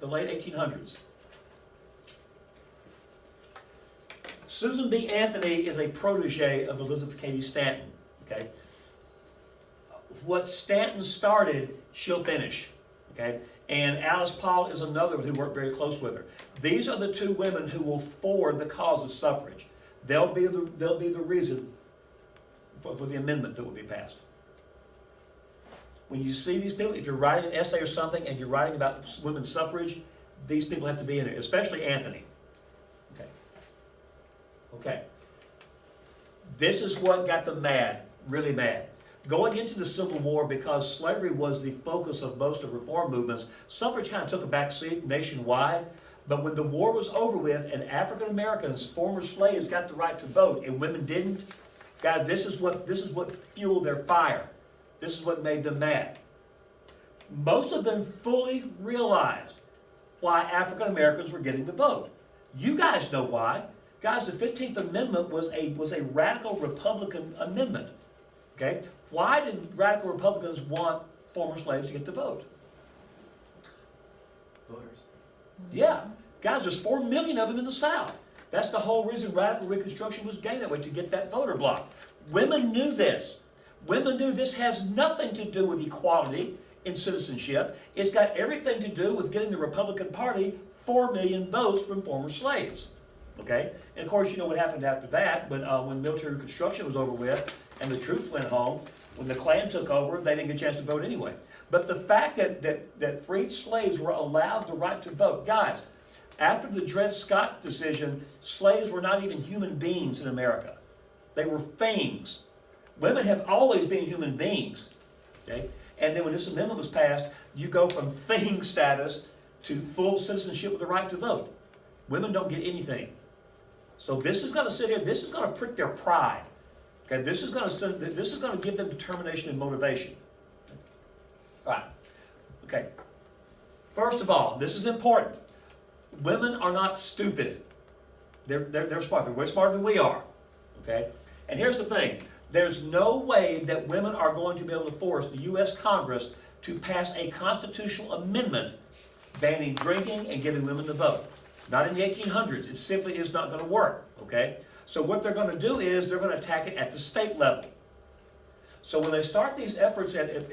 the late 1800s. Susan B. Anthony is a protege of Elizabeth Cady Stanton. Okay, what Stanton started, she'll finish. Okay, and Alice Paul is another who worked very close with her. These are the two women who will forward the cause of suffrage. They'll be the reason for the amendment that will be passed. When you see these people, if you're writing an essay or something and you're writing about women's suffrage, these people have to be in it, especially Anthony. Okay. This is what got them mad, really mad. Going into the Civil War, because slavery was the focus of most of reform movements, suffrage kind of took a back seat nationwide. But when the war was over with and African Americans, former slaves, got the right to vote and women didn't, guys, this is what fueled their fire. This is what made them mad. Most of them fully realized why African Americans were getting the vote. You guys know why. Guys, the 15th Amendment was a radical Republican amendment. Okay? Why did radical Republicans want former slaves to get the vote? Voters. Yeah. Guys, there's 4 million of them in the South. That's the whole reason radical Reconstruction was gained that way, to get that voter block. Women knew this. Women knew this has nothing to do with equality in citizenship. It's got everything to do with getting the Republican Party 4 million votes from former slaves. Okay? And of course, you know what happened after that, when military Reconstruction was over with and the troops went home. When the Klan took over, they didn't get a chance to vote anyway. But the fact that freed slaves were allowed the right to vote, guys, after the Dred Scott decision, slaves were not even human beings in America. They were things. Women have always been human beings. Okay? And then when this amendment was passed, you go from thing status to full citizenship with the right to vote. Women don't get anything. So this is going to sit here, this is going to prick their pride. Okay, this is going to give them determination and motivation. All right. Okay. First of all, this is important. Women are not stupid. They're smart. They're way smarter than we are. Okay? And here's the thing. There's no way that women are going to be able to force the U.S. Congress to pass a constitutional amendment banning drinking and giving women the vote. Not in the 1800s. It simply is not going to work. Okay? So what they're going to do is they're going to attack it at the state level. So when they start these efforts at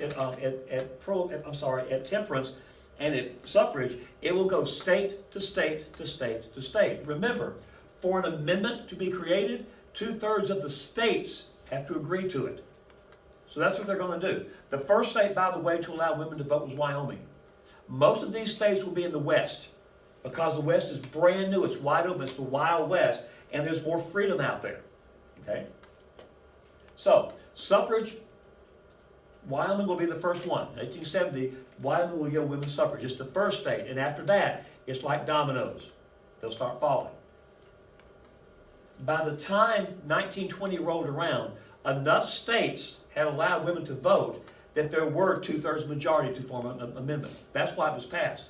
temperance and at suffrage, it will go state to state to state to state. Remember, for an amendment to be created, 2/3 of the states have to agree to it. So that's what they're going to do. The first state, by the way, to allow women to vote was Wyoming. Most of these states will be in the West, because the West is brand new, it's wide open, it's the Wild West, and there's more freedom out there. Okay? So, suffrage, Wyoming will be the first one. In 1870, Wyoming will give women's suffrage. It's the first state, and after that, it's like dominoes. They'll start falling. By the time 1920 rolled around, enough states had allowed women to vote that there were 2/3 majority to form an amendment. That's why it was passed.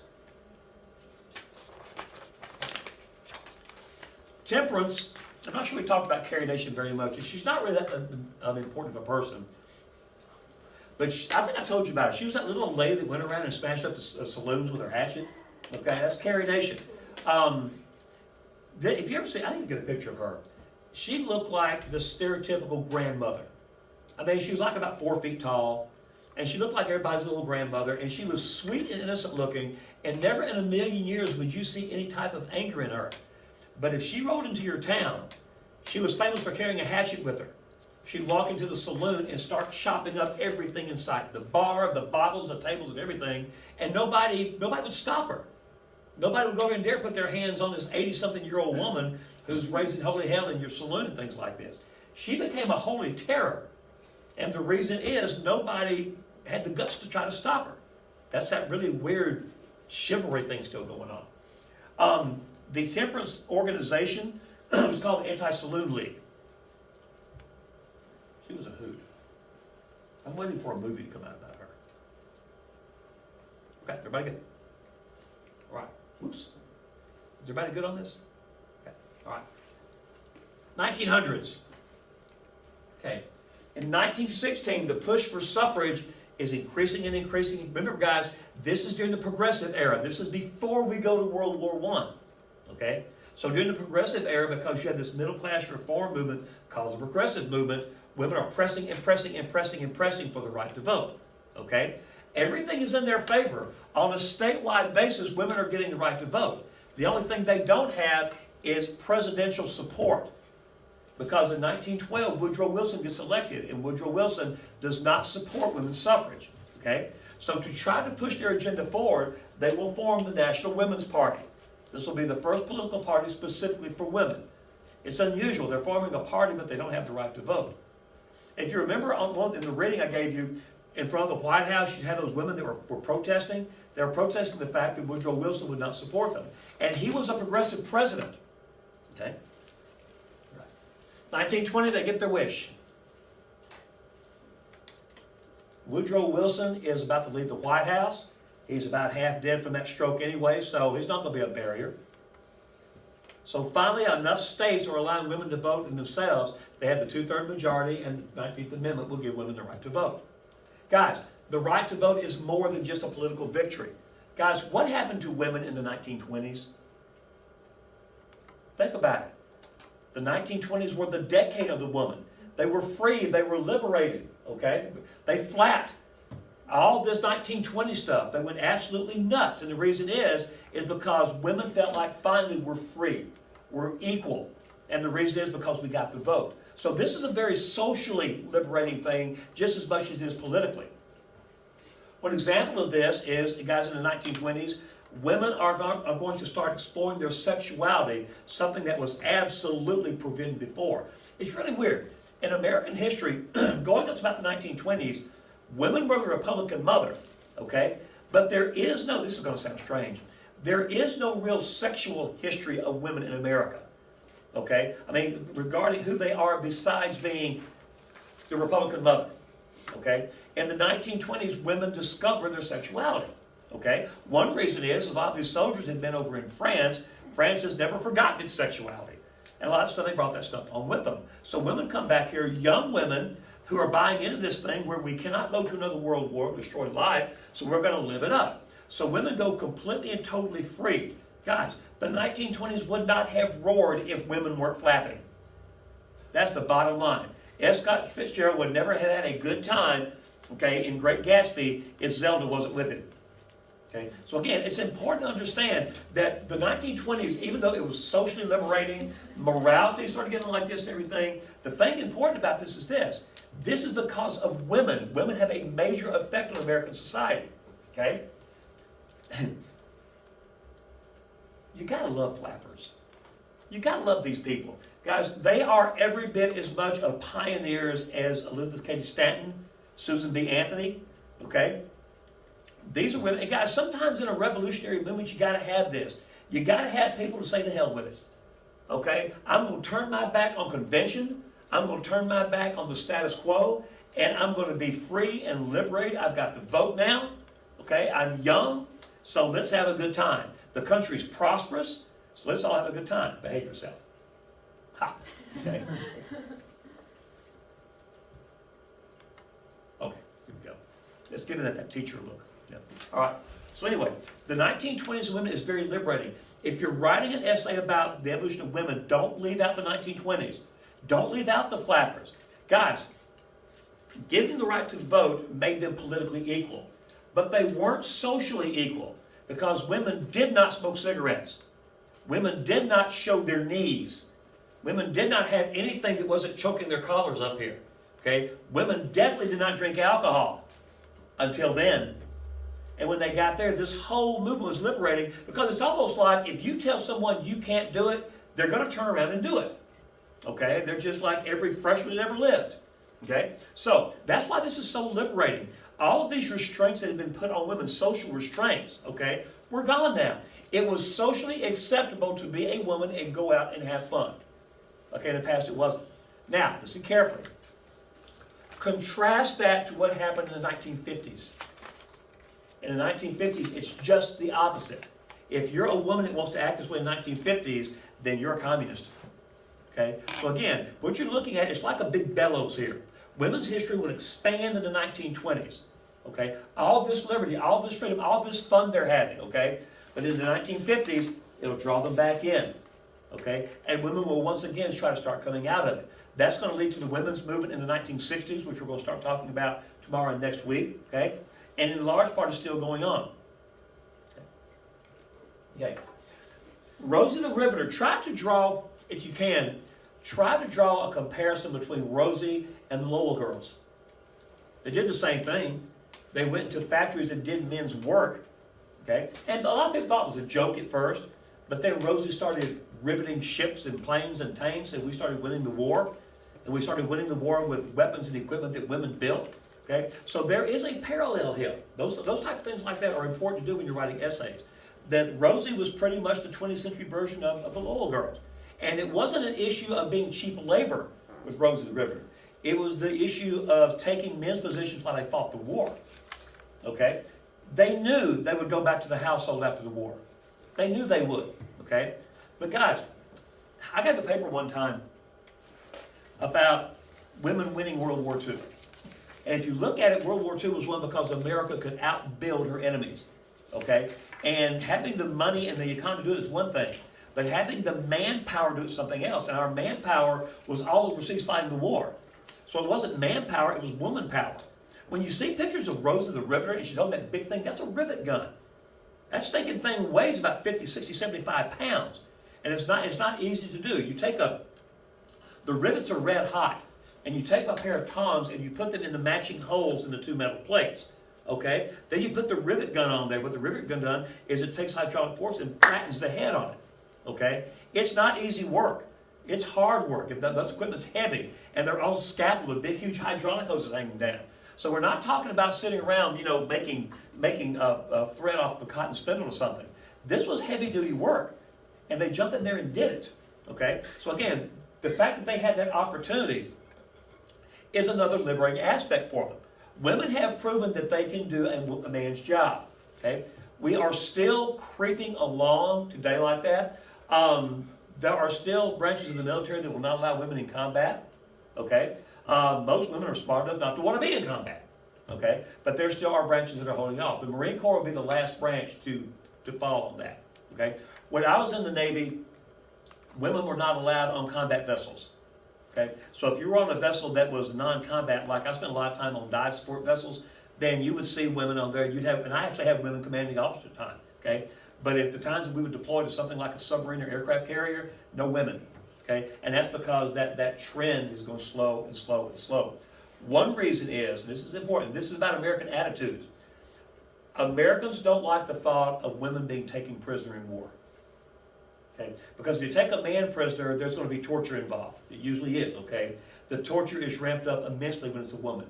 Temperance, I'm not sure we talked about Carrie Nation very much. She's not really that important of a person. But I think I told you about her. She was that little old lady that went around and smashed up the saloons with her hatchet. Okay, that's Carrie Nation. If you ever see, I need to get a picture of her. She looked like the stereotypical grandmother. I mean, she was like about 4 feet tall. And she looked like everybody's little grandmother. And she was sweet and innocent looking. And never in a million years would you see any type of anger in her. But if she rode into your town, she was famous for carrying a hatchet with her. She'd walk into the saloon and start chopping up everything in sight. The bar, the bottles, the tables, and everything. And nobody would stop her. Nobody would go over and dare put their hands on this 80-something-year-old woman who's raising holy hell in your saloon and things like this. She became a holy terror. And the reason is nobody had the guts to try to stop her. That's that really weird chivalry thing still going on. The temperance organization was called Anti-Saloon League. She was a hoot. I'm waiting for a movie to come out about her. Okay, everybody good? All right. Whoops. Is everybody good on this? Okay, all right. 1900s. Okay. In 1916, the push for suffrage is increasing and increasing. Remember, guys, this is during the Progressive era. This is before we go to World War I. Okay? So during the Progressive era, because you have this middle-class reform movement called the Progressive movement, women are pressing and pressing and pressing and pressing for the right to vote. Okay? Everything is in their favor. On a statewide basis, women are getting the right to vote. The only thing they don't have is presidential support. Because in 1912, Woodrow Wilson gets elected, and Woodrow Wilson does not support women's suffrage. Okay? So to try to push their agenda forward, they will form the National Women's Party. This will be the first political party specifically for women. It's unusual. They're forming a party, but they don't have the right to vote. If you remember in the reading I gave you, in front of the White House, you had those women that were protesting. They were protesting the fact that Woodrow Wilson would not support them. And he was a progressive president. Okay? 1920, they get their wish. Woodrow Wilson is about to leave the White House. He's about half dead from that stroke anyway, so he's not going to be a barrier. So finally, enough states are allowing women to vote in themselves. They have the two-thirds majority, and the 19th Amendment will give women the right to vote. Guys, the right to vote is more than just a political victory. Guys, what happened to women in the 1920s? Think about it. The 1920s were the decade of the woman. They were free. They were liberated. Okay? They flapped. All this 1920 stuff, they went absolutely nuts. And the reason is because women felt like finally we're free. We're equal. And the reason is because we got the vote. So this is a very socially liberating thing, just as much as it is politically. One example of this is, guys, in the 1920s, women are going to start exploring their sexuality, something that was absolutely forbidden before. It's really weird. In American history, going up to about the 1920s, women were the Republican mother, okay? But there is no, this is going to sound strange, there is no real sexual history of women in America, okay? I mean, regarding who they are besides being the Republican mother, okay? In the 1920s, women discover their sexuality. Okay? One reason is a lot of these soldiers had been over in France. France has never forgotten its sexuality. And a lot of stuff, they brought that stuff home with them. So women come back here, young women who are buying into this thing where we cannot go to another world war, destroy life, so we're going to live it up. So women go completely and totally free. Guys, the 1920s would not have roared if women weren't flapping. That's the bottom line. F. Scott Fitzgerald would never have had a good time, okay, in Great Gatsby if Zelda wasn't with him. Okay? So again, it's important to understand that the 1920s, even though it was socially liberating, morality started getting like this and everything, the thing important about this is this. This is because of women. Women have a major effect on American society. Okay? You gotta love flappers. You gotta love these people. Guys, they are every bit as much of pioneers as Elizabeth Cady Stanton, Susan B. Anthony. Okay? These are women, and guys, sometimes in a revolutionary movement, you got to have this. You got to have people to say the hell with it. Okay? I'm going to turn my back on convention. I'm going to turn my back on the status quo. And I'm going to be free and liberated. I've got the vote now. Okay? I'm young. So let's have a good time. The country's prosperous. So let's all have a good time. Behave yourself. Ha! Okay? Okay, here we go. Let's give it that teacher look. Yeah. All right. So anyway, the 1920s women is very liberating. If you're writing an essay about the evolution of women, don't leave out the 1920s. Don't leave out the flappers. Guys, giving the right to vote made them politically equal. But they weren't socially equal because women did not smoke cigarettes. Women did not show their knees. Women did not have anything that wasn't choking their collars up here. Okay? Women definitely did not drink alcohol until then. And when they got there, this whole movement was liberating because it's almost like if you tell someone you can't do it, they're going to turn around and do it. Okay? They're just like every freshman that ever lived. Okay? So that's why this is so liberating. All of these restraints that have been put on women, social restraints, okay, were gone now. It was socially acceptable to be a woman and go out and have fun. Okay, in the past it wasn't. Now, listen carefully. Contrast that to what happened in the 1950s. In the 1950s, it's just the opposite. If you're a woman that wants to act this way in the 1950s, then you're a communist. Okay? So again, what you're looking at is like a big bellows here. Women's history will expand in the 1920s. Okay? All this liberty, all this freedom, all this fun they're having, okay? But in the 1950s, it'll draw them back in, okay? And women will once again try to start coming out of it. That's going to lead to the women's movement in the 1960s, which we're going to start talking about tomorrow and next week, okay? And in large part, it's still going on. Okay. Rosie the Riveter, try to draw, if you can, try to draw a comparison between Rosie and the Lowell girls. They did the same thing. They went into factories and did men's work, okay? And a lot of people thought it was a joke at first, but then Rosie started riveting ships and planes and tanks, and we started winning the war. And we started winning the war with weapons and equipment that women built, okay? So there is a parallel here. Those type of things like that are important to do when you're writing essays. That Rosie was pretty much the 20th century version of the Lowell girls. And it wasn't an issue of being cheap labor with Rosie the Riveter. It was the issue of taking men's positions while they fought the war. Okay? They knew they would go back to the household after the war. They knew they would. Okay? But guys, I got the paper one time about women winning World War II. And if you look at it, World War II was won because America could outbuild her enemies. Okay? And having the money and the economy to do it is one thing. But having the manpower to do it is something else. And our manpower was all overseas fighting the war. So it wasn't manpower, it was woman power. When you see pictures of Rosie the Riveter and she's holding that big thing, that's a rivet gun. That stinking thing weighs about 50, 60, 75 pounds. And it's not easy to do. You take the rivets are red hot. And you take a pair of tongs and you put them in the matching holes in the two metal plates. Okay? Then you put the rivet gun on there. What the rivet gun does is it takes hydraulic force and flattens the head on it. Okay? It's not easy work. It's hard work. This equipment's heavy. And they're on scaffold with big, huge hydraulic hoses hanging down. So we're not talking about sitting around, making a thread off the cotton spindle or something. This was heavy-duty work. And they jumped in there and did it. Okay? So again, the fact that they had that opportunity is another liberating aspect for them. Women have proven that they can do a man's job. Okay? We are still creeping along today like that. There are still branches of the military that will not allow women in combat. Okay? Most women are smart enough not to want to be in combat. Okay? But there still are branches that are holding off. The Marine Corps will be the last branch to fall on that. Okay? When I was in the Navy, women were not allowed on combat vessels. Okay? So if you were on a vessel that was non-combat, like I spent a lot of time on dive support vessels, then you would see women on there. And I actually had women commanding officer time. Okay? But at the times that we would deploy to something like a submarine or aircraft carrier, no women. Okay? And that's because that trend is going slow and slow and slow. One reason is, and this is important, this is about American attitudes. Americans don't like the thought of women being taken prisoner in war. Okay? Because if you take a man prisoner, there's going to be torture involved. It usually is, okay? The torture is ramped up immensely when it's a woman.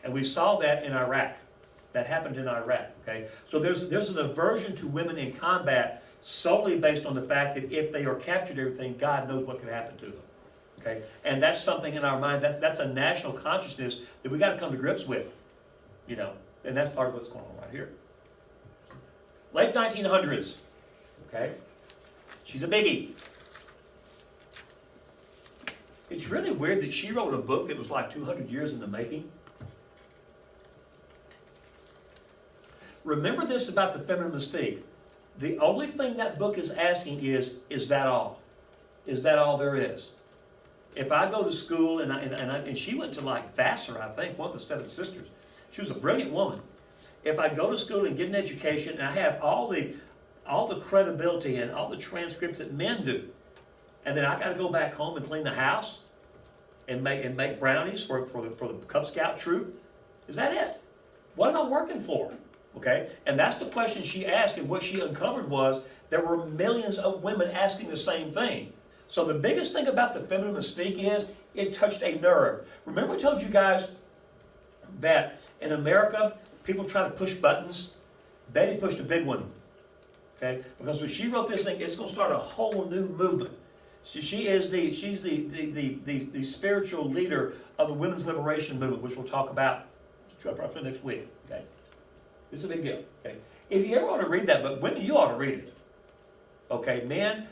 And we saw that in Iraq. That happened in Iraq, okay? So there's an aversion to women in combat solely based on the fact that if they are captured everything, God knows what could happen to them, okay? And that's something in our mind, that's a national consciousness that we got to come to grips with, and that's part of what's going on right here. Late 1900s, okay? She's a biggie. It's really weird that she wrote a book that was like 200 years in the making. Remember this about the feminine mystique. The only thing that book is asking is that all? Is that all there is? If I go to school, and she went to like Vassar, I think, one of the Seven Sisters. She was a brilliant woman. If I go to school and get an education, and I have all the credibility and all the transcripts that men do, and then I got to go back home and clean the house and make brownies for the Cub Scout troop, is that it? What am I working for? Okay? And that's the question she asked, and what she uncovered was there were millions of women asking the same thing. So the biggest thing about the feminine mystique is it touched a nerve. Remember I told you guys that in America, people try to push buttons? Betty pushed a big one. Okay? Because when she wrote this thing, it's going to start a whole new movement. She's the spiritual leader of the women's liberation movement, which we'll talk about probably next week. Okay? This is a big deal. Okay? If you ever want to read that book, women, you ought to read it. Okay? Men,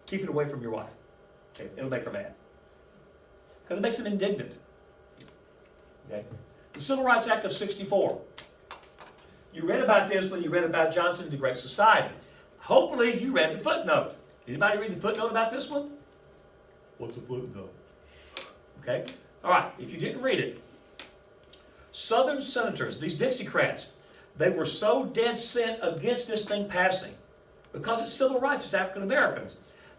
keep it away from your wife. Okay? It'll make her mad. Because it makes them indignant. Okay? The Civil Rights Act of 64. You read about this when you read about Johnson and the Great Society. Hopefully you read the footnote. Anybody read the footnote about this one? What's a footnote? Okay. All right. If you didn't read it, Southern senators, these Dixiecrats, they were so dead set against this thing passing because it's civil rights, it's African Americans.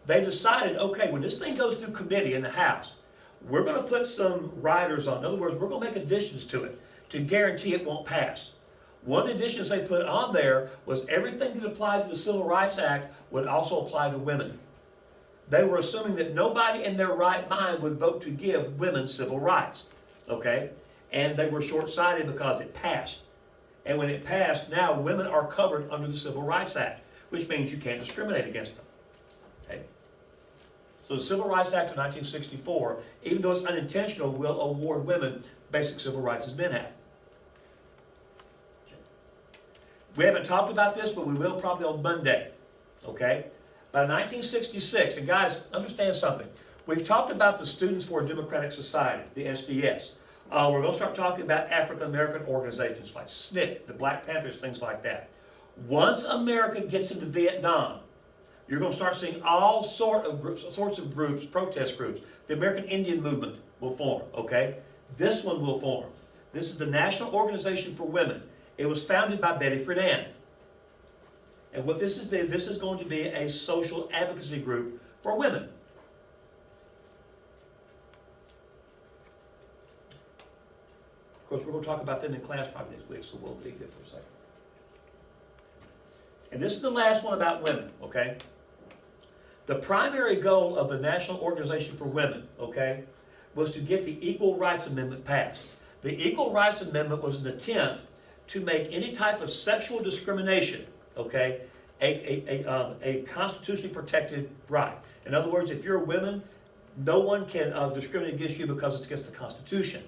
They decided, okay, when this thing goes through committee in the House, we're going to put some riders on. In other words, we're going to make additions to it to guarantee it won't pass. One of the additions they put on there was everything that applied to the Civil Rights Act would also apply to women. They were assuming that nobody in their right mind would vote to give women civil rights. Okay? And they were short-sighted because it passed. And when it passed, now women are covered under the Civil Rights Act, which means you can't discriminate against them. Okay? So the Civil Rights Act of 1964, even though it's unintentional, will award women basic civil rights as men have. We haven't talked about this, but we will probably on Monday. Okay? By 1966, and guys, understand something. We've talked about the Students for a Democratic Society, the SDS. We're going to start talking about African American organizations like SNCC, the Black Panthers, things like that. Once America gets into Vietnam, you're going to start seeing all sorts of groups, protest groups. The American Indian Movement will form, okay? This one will form. This is the National Organization for Women. It was founded by Betty Friedan. And what this is going to be a social advocacy group for women. Of course, we're going to talk about them in class probably this week, so we'll leave it for a second. And this is the last one about women, okay? The primary goal of the National Organization for Women, okay, was to get the Equal Rights Amendment passed. The Equal Rights Amendment was an attempt to make any type of sexual discrimination, okay, a constitutionally protected right. In other words, if you're a woman, no one can discriminate against you because it's against the Constitution,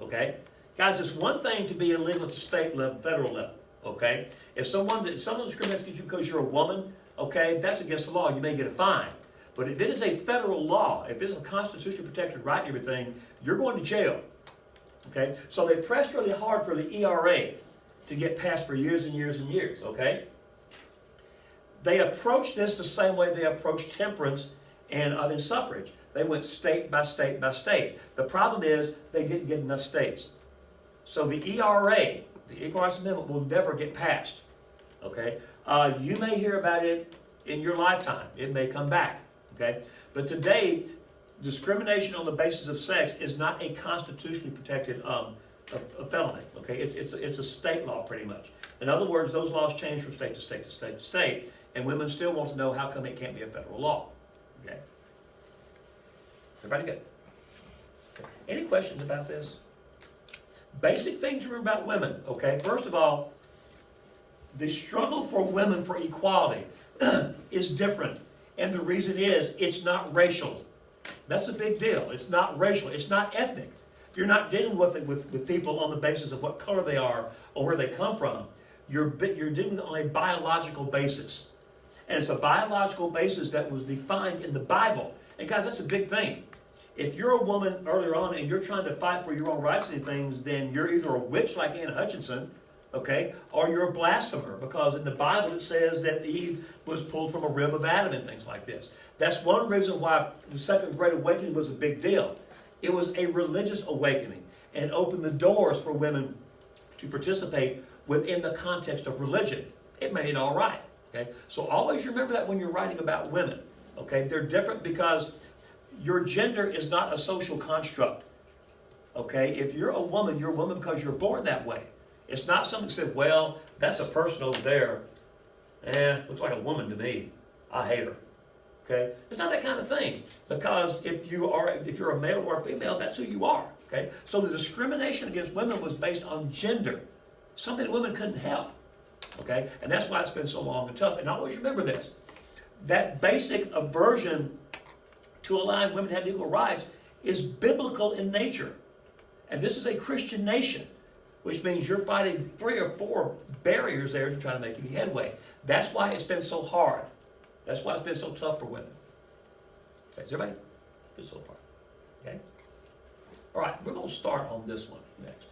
okay? Guys, it's one thing to be illegal at the state level, federal level, okay? If someone discriminates against you because you're a woman, okay, that's against the law. You may get a fine. But if it is a federal law, if it's a constitutionally protected right and everything, you're going to jail. Okay? So they pressed really hard for the ERA to get passed for years and years and years. Okay? They approached this the same way they approached temperance and suffrage. They went state by state by state. The problem is they didn't get enough states. So the ERA, the Equal Rights Amendment, will never get passed. Okay? You may hear about it in your lifetime. It may come back. Okay? But today, discrimination on the basis of sex is not a constitutionally protected a felony. Okay? It's a state law pretty much. In other words, those laws change from state to state to state to state, and women still want to know how come it can't be a federal law. Okay? Everybody good? Okay. Any questions about this? Basic things to remember about women. Okay? First of all, the struggle for women for equality is different. And the reason is, it's not racial. That's a big deal. It's not racial. It's not ethnic. You're not dealing with people on the basis of what color they are or where they come from. You're dealing with it on a biological basis. And it's a biological basis that was defined in the Bible. And guys, that's a big thing. If you're a woman earlier on and you're trying to fight for your own rights and things, then you're either a witch like Anne Hutchinson, okay, or you're a blasphemer, because in the Bible it says that Eve was pulled from a rib of Adam and things like this. That's one reason why the Second Great Awakening was a big deal. It was a religious awakening and opened the doors for women to participate within the context of religion. It made it all right. Okay? So always remember that when you're writing about women. Okay? They're different because your gender is not a social construct. Okay? If you're a woman because you're born that way. It's not something that said, well, that's a person over there. Looks like a woman to me. I hate her. Okay? It's not that kind of thing. Because if you're a male or a female, that's who you are. Okay? So the discrimination against women was based on gender. Something that women couldn't help. Okay? And that's why it's been so long and tough. And always remember this. That basic aversion to allowing women to have equal rights is biblical in nature. And this is a Christian nation, which means you're fighting 3 or 4 barriers there to try to make any headway. That's why it's been so hard. That's why it's been so tough for women. Okay, is everybody good so far? Okay? All right, we're going to start on this one next.